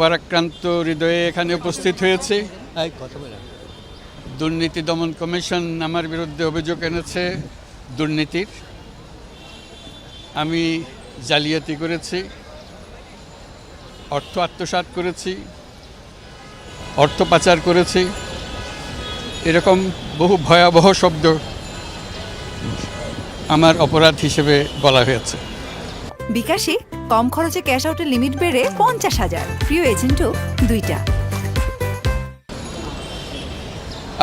ভারাক্রান্ত হৃদয়ে এখানে উপস্থিত হয়েছে। দুর্নীতি দমন কমিশন আমার বিরুদ্ধে অভিযোগ এনেছে দুর্নীতির। আমি জালিয়াতি করেছি, অর্থ আত্মসাৎ করেছি, অর্থ পাচার করেছি, এরকম বহু ভয়াবহ শব্দ আমার অপরাধ হিসেবে বলা হয়েছে। বিকাশে কম খরচে ক্যাশ আউটের লিমিট বেড়ে 50,000, প্রিয় এজেন্টও 2টা।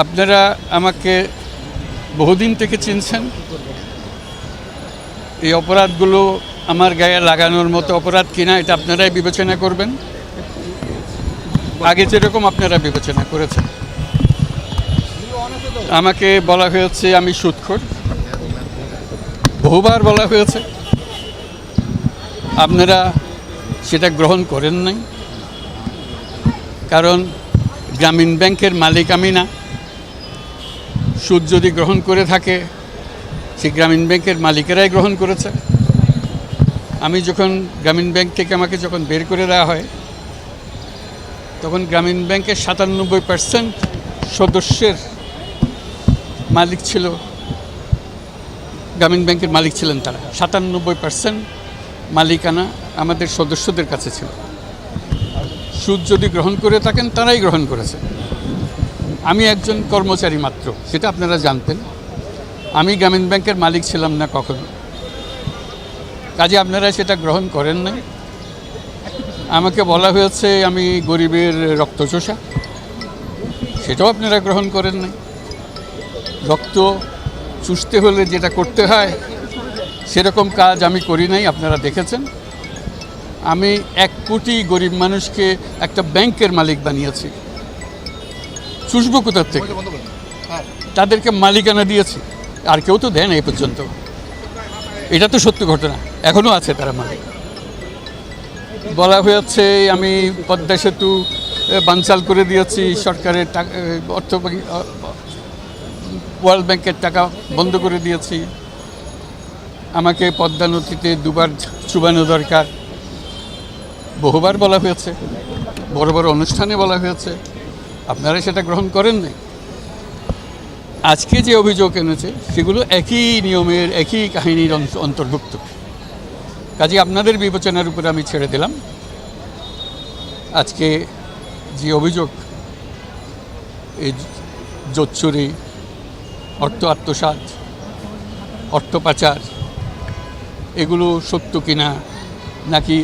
আপনারা আমাকে বহুদিন থেকে চিনছেন। এই অপরাধগুলো আমার গায়ে লাগানোর মতো অপরাধ কিনা এটা আপনারাই বিবেচনা করবেন, আগে যেরকম আপনারা বিবেচনা করেছেন। আমাকে বলা হয়েছে আমি সুদখোর, বহুবার বলা হয়েছে, আপনারা সেটা গ্রহণ করেন নাই। কারণ গ্রামীণ ব্যাংকের মালিক আমি না। সুদ যদি গ্রহণ করে থাকে সেই গ্রামীণ ব্যাংকের মালিকেরাই গ্রহণ করেছে। আমি যখন গ্রামীণ ব্যাংক থেকে আমাকে যখন বের করে দেওয়া হয় তখন গ্রামীণ ব্যাংকের 97% সদস্যের মালিক ছিল, গ্রামীণ ব্যাংকের মালিক ছিলেন তারা। 97% মালিকানা আমাদের সদস্যদের কাছে ছিল। সুদ যদি গ্রহণ করে থাকেন তারাই গ্রহণ করেছে। আমি একজন কর্মচারী মাত্র, সেটা আপনারা জানতেন। আমি গ্রামীণ ব্যাংকের মালিক ছিলাম না কখনো, কাজে আপনারা সেটা গ্রহণ করেন নাই। আমাকে বলা হয়েছে আমি গরিবের রক্তচোষা, সেটাও আপনারা গ্রহণ করেন নাই। রক্ত চুষতে হলে যেটা করতে হয় সেরকম কাজ আমি করি নাই, আপনারা দেখেছেন। আমি 1 কোটি গরিব মানুষকে একটা ব্যাংকের মালিক বানিয়েছি। চুষবো কোথার থেকে? তাদেরকে মালিকানা দিয়েছি, আর কেউ তো দেয় না এই পর্যন্ত। এটা তো সত্য ঘটনা, এখনও আছে তারা মালিক। বলা হয়েছে আমি পদ্মা সেতু বানচাল করে দিয়েছি, সরকারের টাকা, অর্থ ওয়ার্ল্ড ব্যাংকের টাকা বন্ধ করে দিয়েছি, আমাকে পদ্মা নদীতে 2বার চুবানো দরকার, বহুবার বলা হয়েছে, বড় বড় অনুষ্ঠানে বলা হয়েছে। আপনারা সেটা গ্রহণ করেন নাই। আজকে যে অভিযোগ এনেছে সেগুলো একই নিয়মের, একই কাহিনীর অন্তর্ভুক্ত। কাজে আপনাদের বিবেচনার উপরে আমি ছেড়ে দিলাম। আজকে যে অভিযোগ, এই জোচ্চুরি, অর্থ আত্মসাৎ, অর্থ পাচার, এগুলো সত্য কিনা নাকি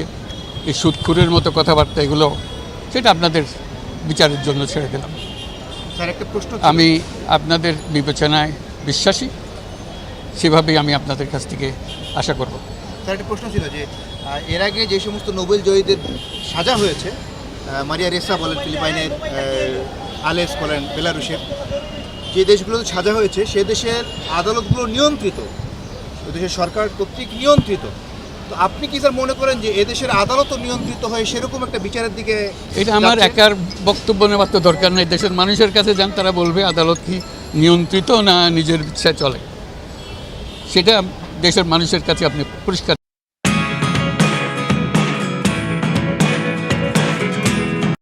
এই সুদখোরের মতো কথাবার্তা, এগুলো সেটা আপনাদের বিচারের জন্য ছেড়ে দিলাম। আমি আপনাদের বিবেচনায় বিশ্বাসী, সেভাবেই আমি আপনাদের কাছ থেকে আশা করব। স্যার, একটা প্রশ্ন ছিল যে এর আগে যে সমস্ত নোবেল জয়ীদের সাজা হয়েছে, মারিয়া রেসা বলেন ফিলিপাইনের, আলেস বলেন বেলারুশের, যে দেশগুলোতে সাজা হয়েছে সে দেশের আদালতগুলো নিয়ন্ত্রিত, ওই দেশের সরকার কর্তৃক নিয়ন্ত্রিত। তো আপনি কি স্যার মনে করেন যে এদেশের আদালতও নিয়ন্ত্রিত হয়ে সেরকম একটা বিচারের দিকে? এটা আমার একার বক্তব্য নেওয়ার তো দরকার নেই। দেশের মানুষের কাছে যান, তারা বলবে আদালত কি নিয়ন্ত্রিত না নিজের ইচ্ছায় চলে। সেটা দেশের মানুষের কাছে আপনি পরিষ্কার